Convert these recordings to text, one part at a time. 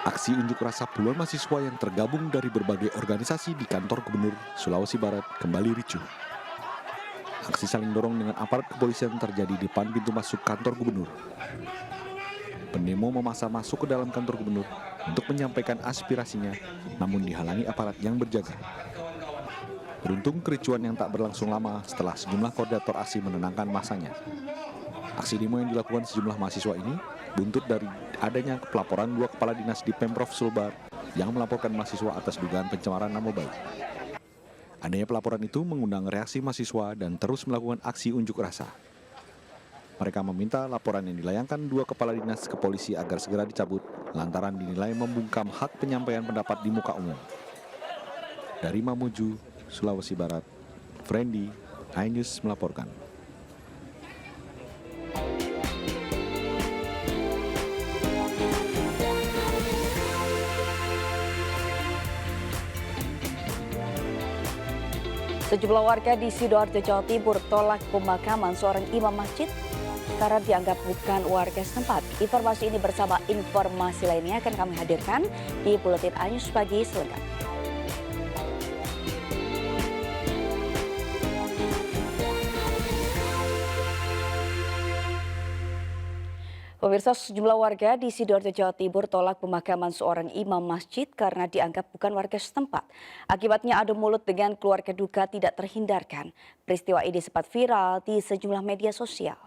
Aksi unjuk rasa puluhan mahasiswa yang tergabung dari berbagai organisasi di kantor Gubernur Sulawesi Barat kembali ricuh. Aksi saling dorong dengan aparat kepolisian terjadi di depan pintu masuk kantor Gubernur. Pendemo memaksa masuk ke dalam kantor Gubernur untuk menyampaikan aspirasinya, namun dihalangi aparat yang berjaga. Beruntung kericuan yang tak berlangsung lama setelah sejumlah koordinator aksi menenangkan masanya. Aksi demo yang dilakukan sejumlah mahasiswa ini buntut dari adanya pelaporan dua kepala dinas di Pemprov Sulbar yang melaporkan mahasiswa atas dugaan pencemaran nama baik. Adanya pelaporan itu mengundang reaksi mahasiswa dan terus melakukan aksi unjuk rasa. Mereka meminta laporan yang dilayangkan dua kepala dinas ke polisi agar segera dicabut lantaran dinilai membungkam hak penyampaian pendapat di muka umum. Dari Mamuju, Sulawesi Barat, Friendly, iNews melaporkan. Sejumlah warga di Sidoarjo, Jawa Timur tolak pemakaman seorang imam masjid karena dianggap bukan warga setempat. Informasi ini bersama informasi lainnya akan kami hadirkan di Buletin iNews Pagi selengkapnya. Pemirsa, sejumlah warga di Sidoarjo, Jawa Timur tolak pemakaman seorang imam masjid karena dianggap bukan warga setempat. Akibatnya adu mulut dengan keluarga duka tidak terhindarkan. Peristiwa ini sempat viral di sejumlah media sosial.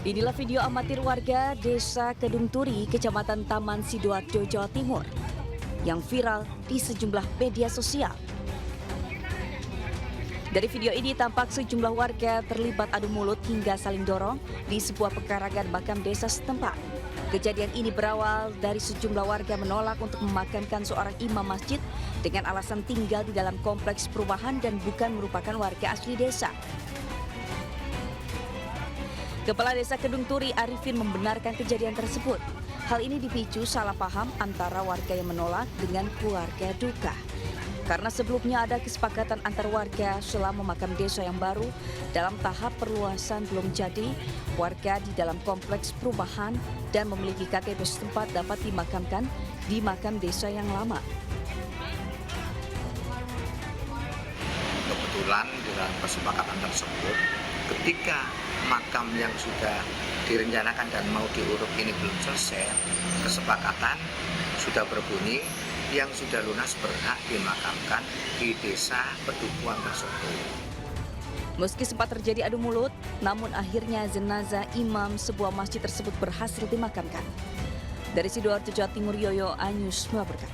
Inilah video amatir warga Desa Kedung Turi, Kecamatan Taman Sidoarjo, Jawa Timur, yang viral di sejumlah media sosial. Dari video ini tampak sejumlah warga terlibat adu mulut hingga saling dorong di sebuah pekarangan makam desa setempat. Kejadian ini berawal dari sejumlah warga menolak untuk memakamkan seorang imam masjid dengan alasan tinggal di dalam kompleks perumahan dan bukan merupakan warga asli desa. Kepala Desa Kedung Turi Arifin membenarkan kejadian tersebut. Hal ini dipicu salah paham antara warga yang menolak dengan keluarga duka. Karena sebelumnya ada kesepakatan antar warga selama makam desa yang baru dalam tahap perluasan belum jadi, warga di dalam kompleks perumahan dan memiliki KTP setempat dapat dimakamkan di makam desa yang lama. Kebetulan di dalam kesepakatan tersebut, ketika makam yang sudah direncanakan dan mau diuruk ini belum selesai, kesepakatan sudah berbunyi yang sudah lunas berhak dimakamkan di desa pedukuhan tersebut. Meski sempat terjadi adu mulut, namun akhirnya jenazah imam sebuah masjid tersebut berhasil dimakamkan. Dari Sidoarjo, Jawa Timur, Yoyo, iNews melaporkan.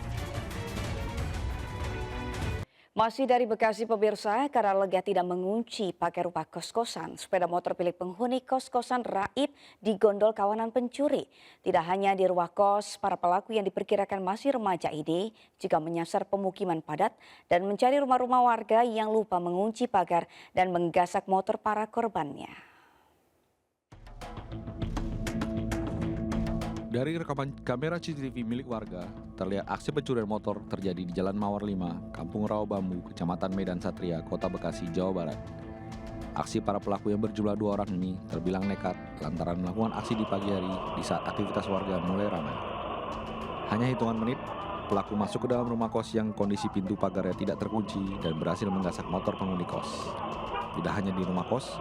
Masih dari Bekasi, pemirsa, karena lega tidak mengunci pakai rumah kos-kosan, sepeda motor milik penghuni kos-kosan raib digondol kawanan pencuri. Tidak hanya di rumah kos, para pelaku yang diperkirakan masih remaja ini juga menyasar pemukiman padat dan mencari rumah-rumah warga yang lupa mengunci pagar dan menggasak motor para korbannya. Dari rekaman kamera CCTV milik warga, terlihat aksi pencurian motor terjadi di Jalan Mawar 5, Kampung Rawa Bambu, Kecamatan Medan Satria, Kota Bekasi, Jawa Barat. Aksi para pelaku yang berjumlah 2 orang ini terbilang nekat lantaran melakukan aksi di pagi hari di saat aktivitas warga mulai ramai. Hanya hitungan menit, pelaku masuk ke dalam rumah kos yang kondisi pintu pagarnya tidak terkunci dan berhasil menggasak motor penghuni kos. Tidak hanya di rumah kos,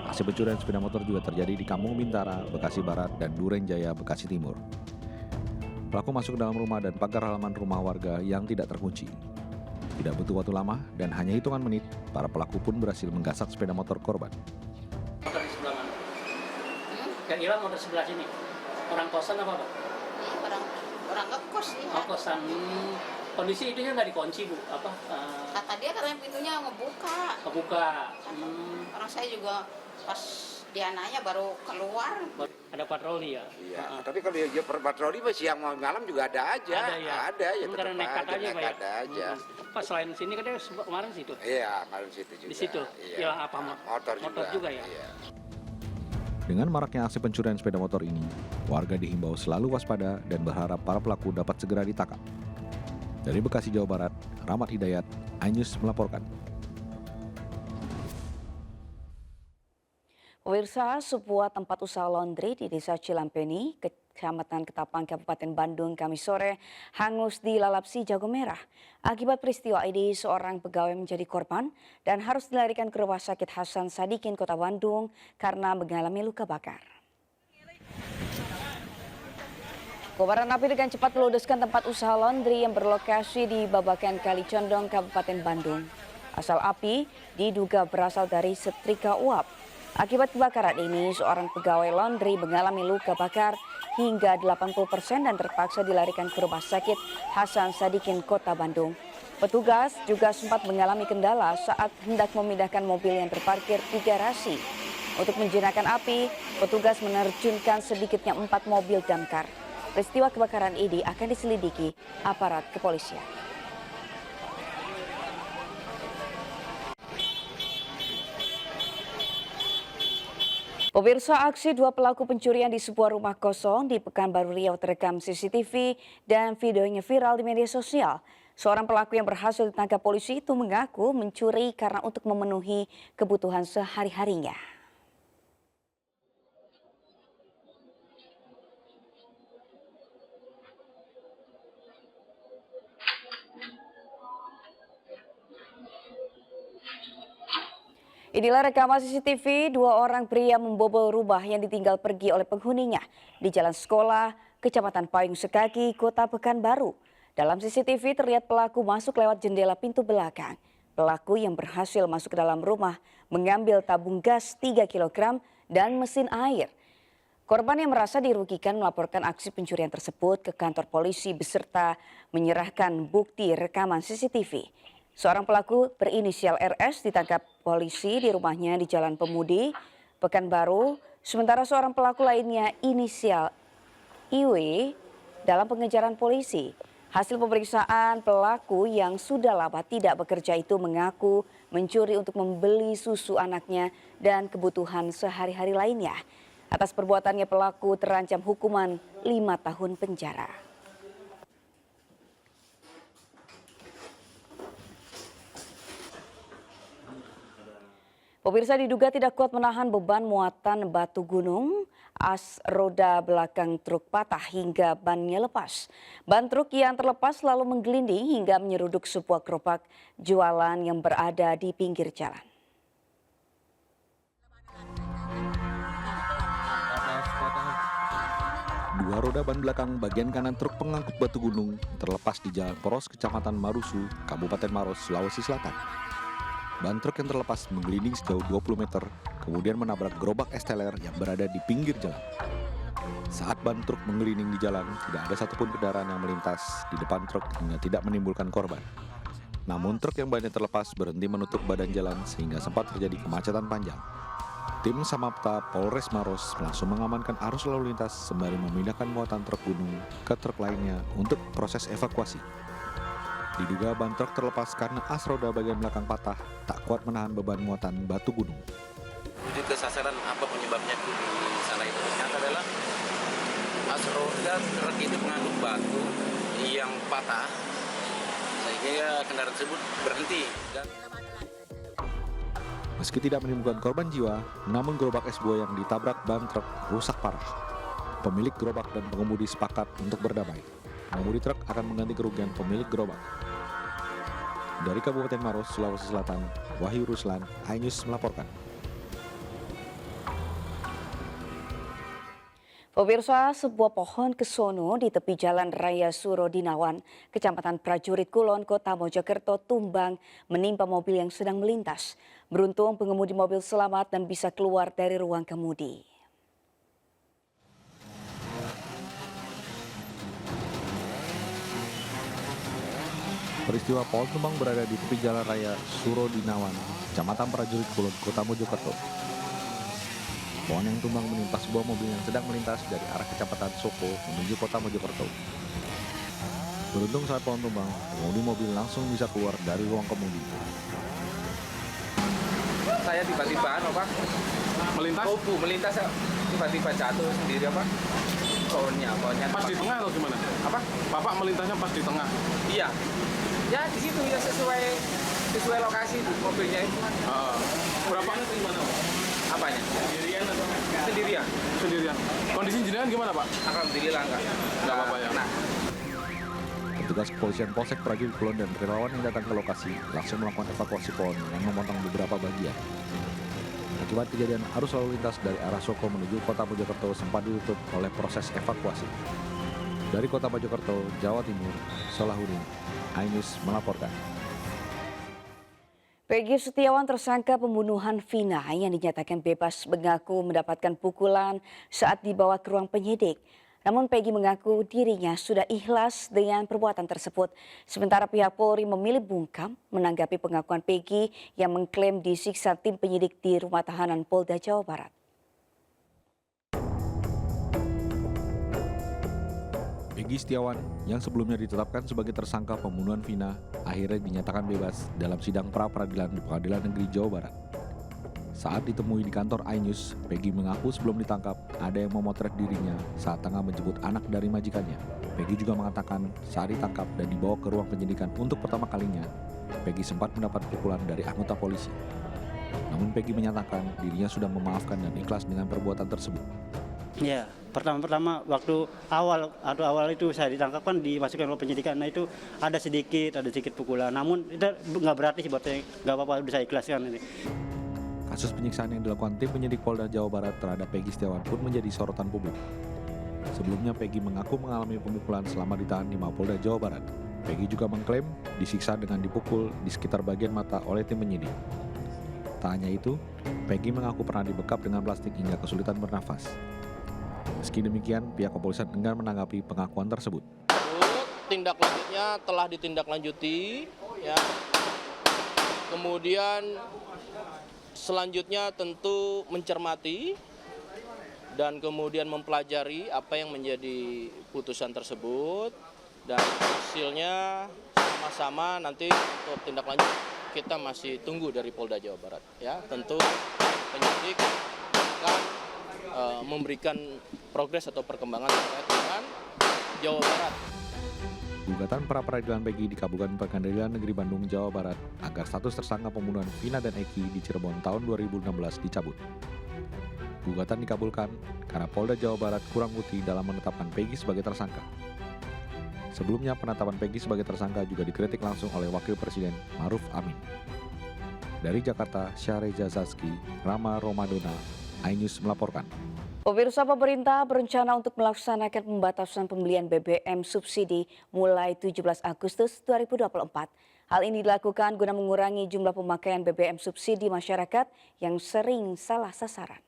aksi pencurian sepeda motor juga terjadi di Kampung Bintara, Bekasi Barat, dan Duren Jaya, Bekasi Timur. Pelaku masuk ke dalam rumah dan pagar halaman rumah warga yang tidak terkunci. Tidak butuh waktu lama dan hanya hitungan menit, para pelaku pun berhasil menggasak sepeda motor korban. Motor di sebelah mana? Yang hilang motor sebelah sini. Orang kosan apa, Pak? Orang ngekos ya. Oh, kosan. Kondisi itu nggak dikunci, Bu? Kata dia katanya pintunya ngebuka. Kebuka. Orang saya juga pas dia nanya baru keluar. Ada patroli ya? Iya, tapi kalau dia patroli siang malam juga ada aja. Ada ya, karena nekat aja, Pak ya? Ada aja. Pas selain sini kan dia kemarin situ. Iya, kemarin situ juga. Di situ. Iya. Ya apa motor juga ya? Iya. Dengan maraknya aksi pencurian sepeda motor ini, warga dihimbau selalu waspada dan berharap para pelaku dapat segera ditangkap. Dari Bekasi, Jawa Barat, Rahmat Hidayat, iNews melaporkan. Pemirsa, sebuah tempat usaha laundry di Desa Cilampeni, Kecamatan Ketapang, Kabupaten Bandung, Kamis sore hangus dilalap si jago merah. Akibat peristiwa ini, seorang pegawai menjadi korban dan harus dilarikan ke Rumah Sakit Hasan Sadikin, Kota Bandung karena mengalami luka bakar. Kobaran api dengan cepat meludeskan tempat usaha laundry yang berlokasi di Babakan Kalicondong, Kabupaten Bandung. Asal api diduga berasal dari setrika uap. Akibat kebakaran ini, seorang pegawai laundry mengalami luka bakar hingga 80% dan terpaksa dilarikan ke Rumah Sakit Hasan Sadikin, Kota Bandung. Petugas juga sempat mengalami kendala saat hendak memindahkan mobil yang terparkir di garasi. Untuk menjinakkan api, petugas menerjunkan sedikitnya 4 mobil damkar. Peristiwa kebakaran ini akan diselidiki aparat kepolisian. Pemirsa, aksi 2 pelaku pencurian di sebuah rumah kosong di Pekanbaru Riau terekam CCTV dan videonya viral di media sosial. Seorang pelaku yang berhasil ditangkap polisi itu mengaku mencuri karena untuk memenuhi kebutuhan sehari-harinya. Inilah rekaman CCTV 2 orang pria membobol rumah yang ditinggal pergi oleh penghuninya di Jalan Sekolah, Kecamatan Payung Sekaki, Kota Pekanbaru. Dalam CCTV terlihat pelaku masuk lewat jendela pintu belakang. Pelaku yang berhasil masuk ke dalam rumah mengambil tabung gas 3 kg dan mesin air. Korban yang merasa dirugikan melaporkan aksi pencurian tersebut ke kantor polisi beserta menyerahkan bukti rekaman CCTV. Seorang pelaku berinisial RS ditangkap polisi di rumahnya di Jalan Pemudi, Pekanbaru. Sementara seorang pelaku lainnya inisial IW dalam pengejaran polisi. Hasil pemeriksaan pelaku yang sudah lama tidak bekerja itu mengaku mencuri untuk membeli susu anaknya dan kebutuhan sehari-hari lainnya. Atas perbuatannya pelaku terancam hukuman 5 tahun penjara. Pemirsa, diduga tidak kuat menahan beban muatan batu gunung, as roda belakang truk patah hingga bannya lepas. Ban truk yang terlepas lalu menggelinding hingga menyeruduk sebuah gerobak jualan yang berada di pinggir jalan. Dua roda ban belakang bagian kanan truk pengangkut batu gunung terlepas di Jalan Poros, Kecamatan Marusu, Kabupaten Maros, Sulawesi Selatan. Ban truk yang terlepas menggelinding sejauh 20 meter, kemudian menabrak gerobak esteler yang berada di pinggir jalan. Saat ban truk menggelinding di jalan, tidak ada satupun kendaraan yang melintas di depan truk hingga tidak menimbulkan korban. Namun truk yang bannya terlepas berhenti menutup badan jalan sehingga sempat terjadi kemacetan panjang. Tim Samapta Polres Maros langsung mengamankan arus lalu lintas sembari memindahkan muatan truk gunung ke truk lainnya untuk proses evakuasi. Diduga ban truk terlepas karena as roda bagian belakang patah, tak kuat menahan beban muatan batu gunung. Menuju ke sasaran apa penyebabnya di sana itu ternyata adalah as roda truk itu mengangkut batu yang patah sehingga kendaraan tersebut berhenti. Meski tidak menimbulkan korban jiwa, namun gerobak es buah yang ditabrak ban truk rusak parah. Pemilik gerobak dan pengemudi sepakat untuk berdamai. Pengemudi truk akan mengganti kerugian pemilik gerobak. Dari Kabupaten Maros, Sulawesi Selatan, Wahyu Ruslan, iNews melaporkan. Pemirsa, sebuah pohon kesono di tepi Jalan Raya Surodinawan, Kecamatan Prajurit Kulon, Kota Mojokerto tumbang menimpa mobil yang sedang melintas. Beruntung pengemudi mobil selamat dan bisa keluar dari ruang kemudi. Peristiwa pohon tumbang berada di tepi Jalan Raya Surodinawan, Kecamatan Prajurit Kulon, Kota Mojokerto. Pohon yang tumbang menimpa sebuah mobil yang sedang melintas dari arah Kecamatan Soko menuju Kota Mojokerto. Beruntung saat pohon tumbang, pengemudi mobil langsung bisa keluar dari ruang kemudi. Saya tiba-tiba melintas tiba-tiba jatuh sendiri pohonnya Pas di tengah atau gimana? apa Bapak melintasnya pas di tengah. Iya. Ya di situ ya sesuai lokasi mobilnya itu. Berapa? Apanya? Sendirian atau? Sendirian. Sendirian. Kondisi jenengan gimana, Pak? Alhamdulillah enggak apa-apa ya. Nah, Petugas kepolisian Polsek Prajurit Kulon dan relawan yang datang ke lokasi langsung melakukan evakuasi pohon yang memotong beberapa bagian. Akibat kejadian, arus lalu lintas dari arah Soko menuju kota Mojokerto sempat ditutup oleh proses evakuasi. Dari kota Mojokerto, Jawa Timur, Solahudin, iNews melaporkan. Peggy Setiawan, tersangka pembunuhan Vina yang dinyatakan bebas, mengaku mendapatkan pukulan saat dibawa ke ruang penyidik. Namun Peggy mengaku dirinya sudah ikhlas dengan perbuatan tersebut. Sementara pihak Polri memilih bungkam menanggapi pengakuan Peggy yang mengklaim disiksa tim penyidik di rumah tahanan Polda Jawa Barat. Peggy Setiawan yang sebelumnya ditetapkan sebagai tersangka pembunuhan Vina akhirnya dinyatakan bebas dalam sidang pra-peradilan di Pengadilan Negeri Jawa Barat. Saat ditemui di kantor iNews, Peggy mengaku sebelum ditangkap ada yang memotret dirinya saat tengah menjemput anak dari majikannya. Peggy juga mengatakan saat ditangkap dan dibawa ke ruang penyidikan untuk pertama kalinya, Peggy sempat mendapat pukulan dari anggota polisi. Namun Peggy menyatakan dirinya sudah memaafkan dan ikhlas dengan perbuatan tersebut. Ya, pertama waktu awal itu saya ditangkap kan dimasukkan ke penyidikan. Nah itu ada sedikit pukulan. Namun itu nggak berarti sih buat saya, nggak apa-apa, bisa ikhlaskan ini. Kasus penyiksaan yang dilakukan tim penyidik Polda Jawa Barat terhadap Peggy Setiawan pun menjadi sorotan publik. Sebelumnya Peggy mengaku mengalami pemukulan selama ditahan di Mapolda Jawa Barat. Peggy juga mengklaim disiksa dengan dipukul di sekitar bagian mata oleh tim penyidik. Tak hanya itu, Peggy mengaku pernah dibekap dengan plastik hingga kesulitan bernafas. Meski demikian, pihak kepolisian enggan menanggapi pengakuan tersebut. Tindak lanjutnya telah ditindaklanjuti, ya. Kemudian selanjutnya tentu mencermati dan kemudian mempelajari apa yang menjadi putusan tersebut, dan hasilnya sama-sama nanti untuk tindak lanjut kita masih tunggu dari Polda Jawa Barat, ya. Tentu penyidik akan memberikan progres atau perkembangan terkait dengan Jawa Barat. Gugatan pra-peradilan Peggy dikabulkan Pengadilan Negeri Bandung, Jawa Barat agar status tersangka pembunuhan Vina dan Eki di Cirebon tahun 2016 dicabut. Gugatan dikabulkan karena Polda Jawa Barat kurang bukti dalam menetapkan Peggy sebagai tersangka. Sebelumnya penetapan Peggy sebagai tersangka juga dikritik langsung oleh Wakil Presiden Maruf Amin. Dari Jakarta, Syareza Zaski, Rama Romadona, iNews melaporkan. Pemirsa, pemerintah berencana untuk melaksanakan pembatasan pembelian BBM subsidi mulai 17 Agustus 2024. Hal ini dilakukan guna mengurangi jumlah pemakaian BBM subsidi masyarakat yang sering salah sasaran.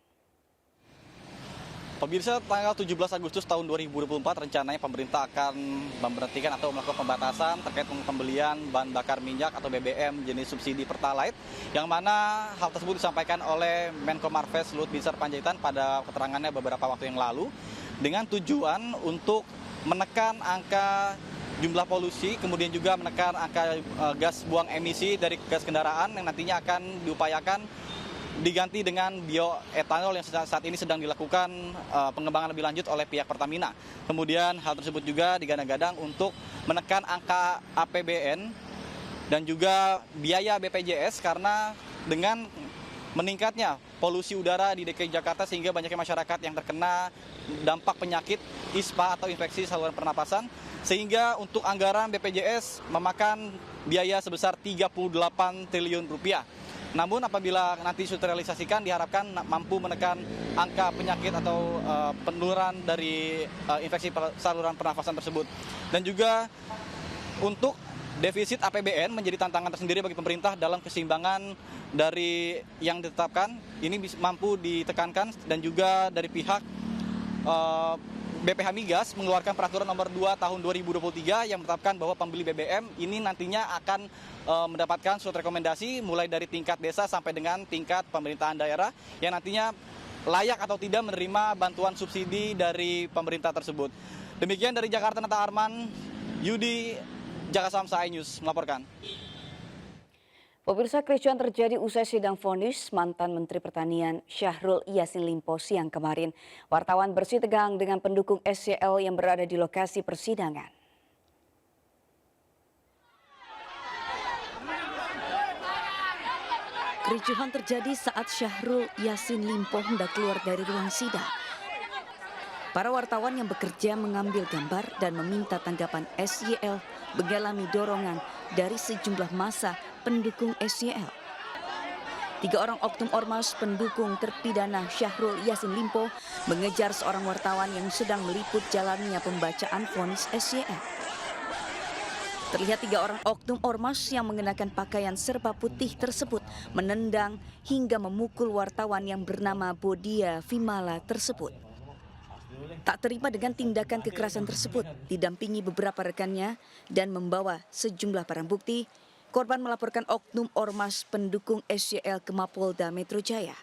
Pemirsa, tanggal 17 Agustus tahun 2024 rencananya pemerintah akan memberhentikan atau melakukan pembatasan terkait pembelian bahan bakar minyak atau BBM jenis subsidi Pertalite, yang mana hal tersebut disampaikan oleh Menko Marves Luhut Binsar Panjaitan pada keterangannya beberapa waktu yang lalu, dengan tujuan untuk menekan angka jumlah polusi, kemudian juga menekan angka gas buang emisi dari gas kendaraan yang nantinya akan diupayakan diganti dengan bioetanol yang saat ini sedang dilakukan pengembangan lebih lanjut oleh pihak Pertamina. Kemudian hal tersebut juga digadang-gadang untuk menekan angka APBN dan juga biaya BPJS, karena dengan meningkatnya polusi udara di DKI Jakarta sehingga banyaknya masyarakat yang terkena dampak penyakit ISPA atau infeksi saluran pernapasan, sehingga untuk anggaran BPJS memakan biaya sebesar 38 triliun rupiah. Namun apabila nanti sudah terrealisasikan, diharapkan mampu menekan angka penyakit atau penularan dari infeksi saluran pernafasan tersebut. Dan juga untuk defisit APBN menjadi tantangan tersendiri bagi pemerintah dalam keseimbangan dari yang ditetapkan. Ini mampu ditekankan, dan juga dari pihak BPH Migas mengeluarkan peraturan nomor 2 tahun 2023 yang menetapkan bahwa pembeli BBM ini nantinya akan mendapatkan surat rekomendasi mulai dari tingkat desa sampai dengan tingkat pemerintahan daerah yang nantinya layak atau tidak menerima bantuan subsidi dari pemerintah tersebut. Demikian dari Jakarta, Nata Arman, Yudi, Jakarta Samsa iNews melaporkan. Pemirsa, kericuan terjadi usai sidang vonis mantan Menteri Pertanian Syahrul Yassin Limpo siang kemarin. Wartawan bersih tegang dengan pendukung SYL yang berada di lokasi persidangan. Kericuhan terjadi saat Syahrul Yassin Limpo hendak keluar dari ruang sidang. Para wartawan yang bekerja mengambil gambar dan meminta tanggapan SYL mengalami dorongan dari sejumlah massa pendukung SYL. 3 orang oknum ormas pendukung terpidana Syahrul Yassin Limpo mengejar seorang wartawan yang sedang meliput jalannya pembacaan vonis SYL. Terlihat 3 orang oknum ormas yang mengenakan pakaian serba putih tersebut menendang hingga memukul wartawan yang bernama Bodia Vimala tersebut. Tak terima dengan tindakan kekerasan tersebut, didampingi beberapa rekannya dan membawa sejumlah barang bukti, korban melaporkan oknum ormas pendukung SYL ke Mapolda Metro Jaya.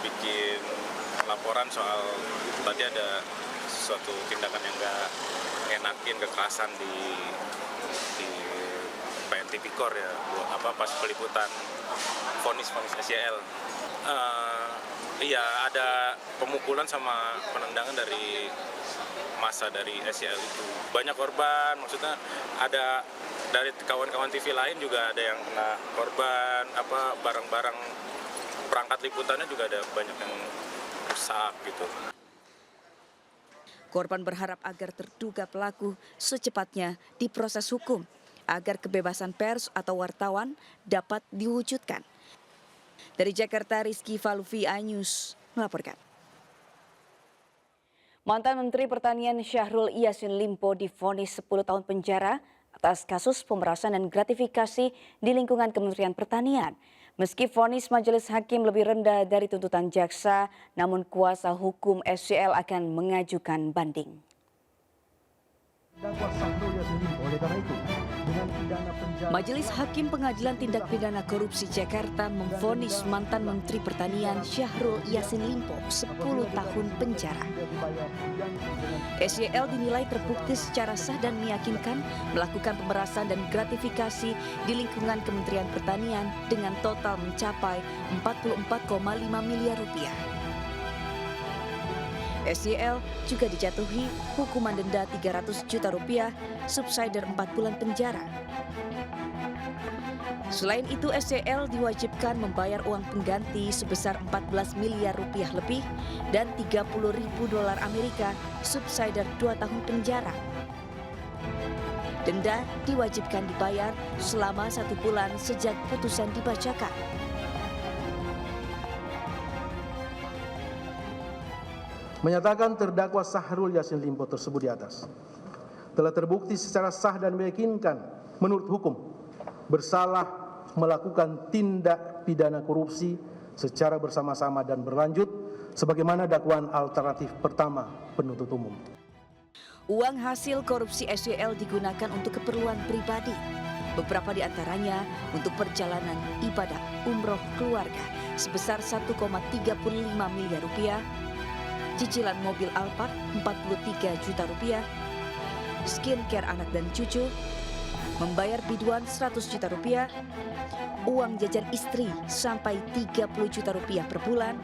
Bikin laporan soal tadi ada suatu tindakan yang nggak enakin, kekerasan di PN Tipikor ya, pas peliputan vonis SYL. Iya, ada pemukulan sama penendangan dari massa dari SYL itu. Banyak korban, maksudnya ada dari kawan-kawan TV lain juga ada yang kena korban, barang-barang perangkat liputannya juga ada banyak yang rusak gitu. Korban berharap agar terduga pelaku secepatnya diproses hukum agar kebebasan pers atau wartawan dapat diwujudkan. Dari Jakarta, Rizky Faluvi, iNews melaporkan. Mantan Menteri Pertanian Syahrul Yassin Limpo divonis 10 tahun penjara atas kasus pemerasan dan gratifikasi di lingkungan Kementerian Pertanian. Meski vonis majelis hakim lebih rendah dari tuntutan jaksa, namun kuasa hukum SYL akan mengajukan banding. Majelis Hakim Pengadilan Tindak Pidana Korupsi Jakarta memvonis mantan Menteri Pertanian Syahrul Yassin Limpo 10 tahun penjara. SYL dinilai terbukti secara sah dan meyakinkan melakukan pemerasan dan gratifikasi di lingkungan Kementerian Pertanian dengan total mencapai 44,5 miliar rupiah. SYL juga dijatuhi hukuman denda 300 juta rupiah, subsidiar 4 bulan penjara. Selain itu, SYL diwajibkan membayar uang pengganti sebesar 14 miliar rupiah lebih dan 30.000 dolar Amerika, subsidiar 2 tahun penjara. Denda diwajibkan dibayar selama 1 bulan sejak putusan dibacakan. Menyatakan terdakwa Syahrul Yassin Limpo tersebut di atas telah terbukti secara sah dan meyakinkan menurut hukum bersalah melakukan tindak pidana korupsi secara bersama-sama dan berlanjut sebagaimana dakwaan alternatif pertama penuntut umum. Uang hasil korupsi SYL digunakan untuk keperluan pribadi. Beberapa di antaranya untuk perjalanan ibadah umroh keluarga sebesar 1,35 miliar rupiah, cicilan mobil Alphard 43 juta rupiah, skincare anak dan cucu, membayar biduan 100 juta rupiah, uang jajan istri sampai 30 juta rupiah per bulan,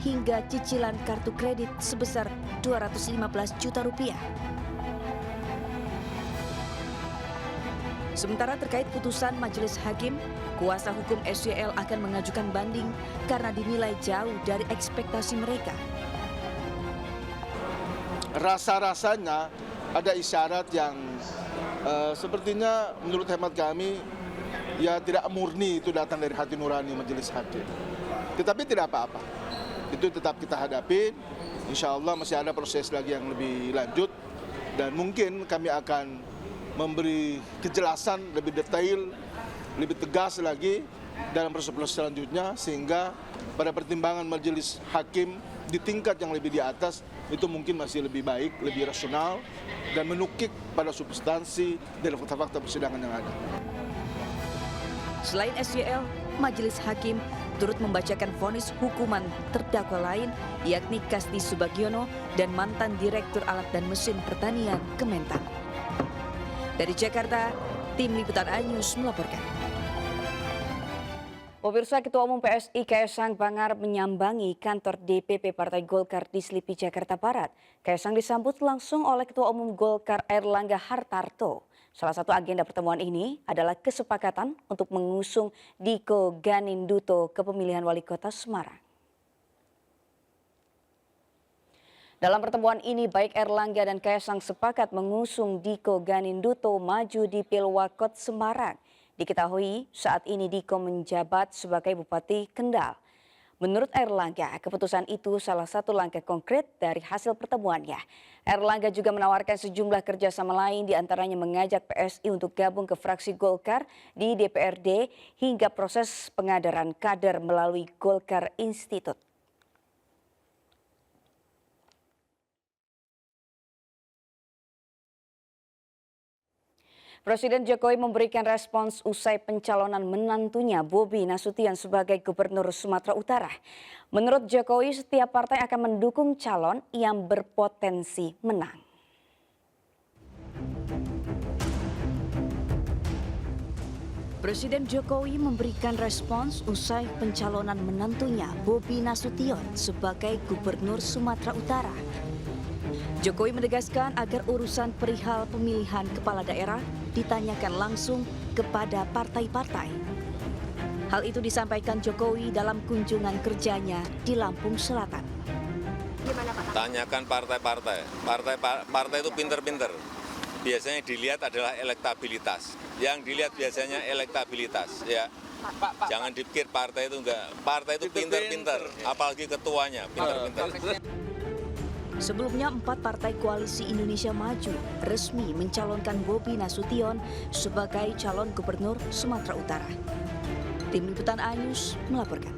hingga cicilan kartu kredit sebesar 215 juta rupiah. Sementara terkait putusan majelis hakim, kuasa hukum SYL akan mengajukan banding karena dinilai jauh dari ekspektasi mereka. Rasa-rasanya ada isyarat yang sepertinya menurut hemat kami ya tidak murni itu datang dari hati nurani majelis hakim. Tetapi tidak apa-apa, itu tetap kita hadapi. Insya Allah masih ada proses lagi yang lebih lanjut dan mungkin kami akan memberi kejelasan lebih detail, lebih tegas lagi dalam proses selanjutnya sehingga pada pertimbangan majelis hakim di tingkat yang lebih di atas itu mungkin masih lebih baik, lebih rasional dan menukik pada substansi dan fakta-fakta persidangan yang ada. Selain SYL, majelis hakim turut membacakan vonis hukuman terdakwa lain yakni Kasdi Subagiono dan mantan Direktur Alat dan Mesin Pertanian Kementan. Dari Jakarta, tim liputan iNews melaporkan. Pemirsa, Ketua Umum PSI Kaisang Pangarep menyambangi kantor DPP Partai Golkar di Slipi, Jakarta Barat. Kaisang disambut langsung oleh Ketua Umum Golkar Airlangga Hartarto. Salah satu agenda pertemuan ini adalah kesepakatan untuk mengusung Diko Ganinduto ke pemilihan wali kota Semarang. Dalam pertemuan ini, baik Erlangga dan Kaisang sepakat mengusung Diko Ganinduto maju di Pilwakot Semarang. Diketahui saat ini Diko menjabat sebagai Bupati Kendal. Menurut Erlangga, keputusan itu salah satu langkah konkret dari hasil pertemuannya. Erlangga juga menawarkan sejumlah kerjasama lain, diantaranya mengajak PSI untuk gabung ke fraksi Golkar di DPRD hingga proses pengadaran kader melalui Golkar Institute. Presiden Jokowi memberikan respons usai pencalonan menantunya Bobi Nasution sebagai Gubernur Sumatera Utara. Menurut Jokowi, setiap partai akan mendukung calon yang berpotensi menang. Presiden Jokowi memberikan respons usai pencalonan menantunya Bobi Nasution sebagai Gubernur Sumatera Utara. Jokowi menegaskan agar urusan perihal pemilihan kepala daerah ditanyakan langsung kepada partai-partai. Hal itu disampaikan Jokowi dalam kunjungan kerjanya di Lampung Selatan. Tanyakan partai-partai. Partai itu pinter-pinter. Biasanya dilihat adalah elektabilitas. Yang dilihat biasanya elektabilitas, ya. Jangan dipikir partai itu enggak. Partai itu pinter-pinter, apalagi ketuanya pinter-pinter. Sebelumnya 4 partai koalisi Indonesia Maju resmi mencalonkan Bobi Nasution sebagai calon gubernur Sumatera Utara. Tim Liputan Anyus melaporkan.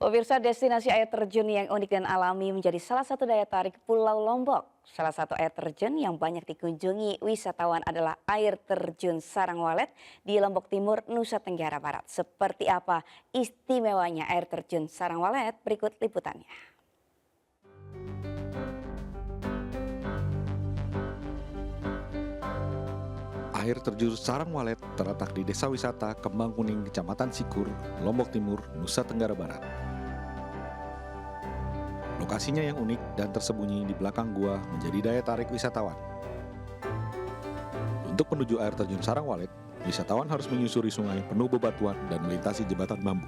Pemirsa, destinasi air terjun yang unik dan alami menjadi salah satu daya tarik Pulau Lombok. Salah satu air terjun yang banyak dikunjungi wisatawan adalah air terjun Sarangwalet di Lombok Timur, Nusa Tenggara Barat. Seperti apa istimewanya air terjun Sarangwalet? Berikut liputannya. Air terjun Sarangwalet terletak di Desa Wisata Kembang Kuning, Kecamatan Sikur, Lombok Timur, Nusa Tenggara Barat. Lokasinya yang unik dan tersembunyi di belakang gua menjadi daya tarik wisatawan. Untuk menuju air terjun Sarangwalet, wisatawan harus menyusuri sungai penuh bebatuan dan melintasi jembatan bambu.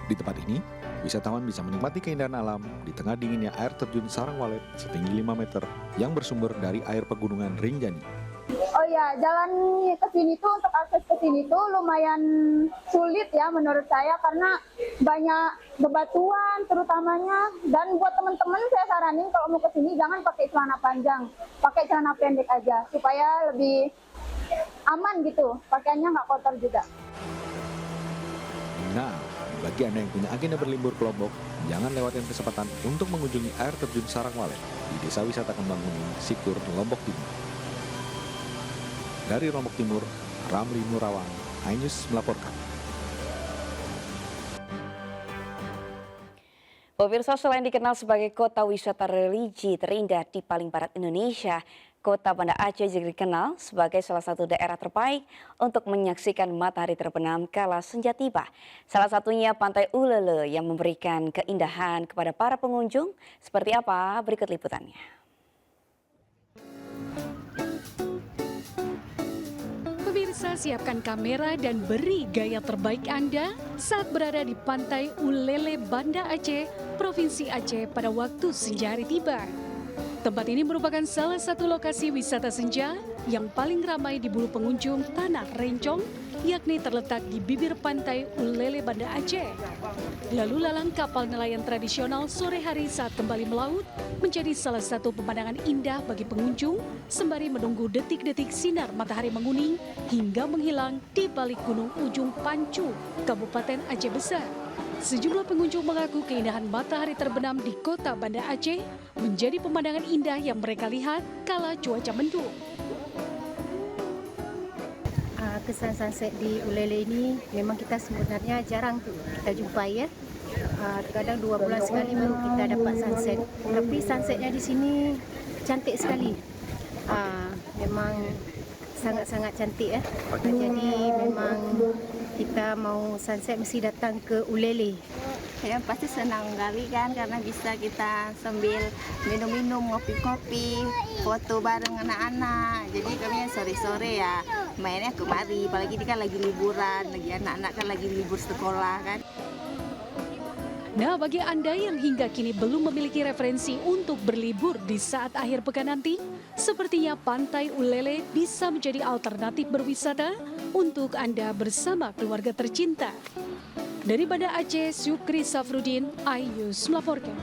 Di tempat ini, wisatawan bisa menikmati keindahan alam di tengah dinginnya air terjun Sarangwalet setinggi 5 meter yang bersumber dari air pegunungan Rinjani. Oh ya, jalan ke sini tuh untuk akses ke sini tuh lumayan sulit ya menurut saya karena banyak bebatuan terutamanya, dan buat teman-teman saya saranin kalau mau ke sini jangan pakai celana panjang, pakai celana pendek aja supaya lebih aman gitu, pakaiannya nggak kotor juga. Nah, bagi Anda yang punya agenda berlibur ke Lombok, jangan lewatkan kesempatan untuk mengunjungi air terjun Sarangwalet di Desa Wisata Kembang Kuning, Sikur, Lombok Timur. Dari Lombok Timur, Ramli Nurawang, iNews melaporkan. Pemirsa, selain dikenal sebagai kota wisata religi terindah di paling barat Indonesia, Kota Banda Aceh juga dikenal sebagai salah satu daerah terbaik untuk menyaksikan matahari terbenam kala senja tiba. Salah satunya Pantai Ulele yang memberikan keindahan kepada para pengunjung. Seperti apa? Berikut liputannya. Pemirsa, siapkan kamera dan beri gaya terbaik Anda saat berada di Pantai Ulele, Banda Aceh, Provinsi Aceh pada waktu senja hari tiba. Tempat ini merupakan salah satu lokasi wisata senja yang paling ramai diburu pengunjung Tanah Rencong, yakni terletak di bibir Pantai Ulele, Banda Aceh. Lalu lalang kapal nelayan tradisional sore hari saat kembali melaut menjadi salah satu pemandangan indah bagi pengunjung sembari menunggu detik-detik sinar matahari menguning hingga menghilang di balik gunung ujung Pancu, Kabupaten Aceh Besar. Sejumlah pengunjung mengaku keindahan matahari terbenam di kota Banda Aceh menjadi pemandangan indah yang mereka lihat kala cuaca mendung. Kesan sunset di Ulele ini memang kita sebenarnya jarang kita jumpai ya. Kadang 2 bulan sekali baru kita dapat sunset. Tapi sunsetnya di sini cantik sekali. Memang sangat-sangat cantik ya. Jadi memang kita mau sunset mesti datang ke Ulele. Ya pasti senang kali kan karena bisa kita sambil minum-minum, ngopi-ngopi, foto bareng anak-anak. Jadi kami sore-sore ya mainnya kemari, apalagi ini kan lagi liburan, lagi anak-anak kan lagi libur sekolah kan. Nah, bagi Anda yang hingga kini belum memiliki referensi untuk berlibur di saat akhir pekan nanti, sepertinya Pantai Ulele bisa menjadi alternatif berwisata untuk Anda bersama keluarga tercinta. Dari Banda Aceh, Syukri Safrudin, iNews melaporkan.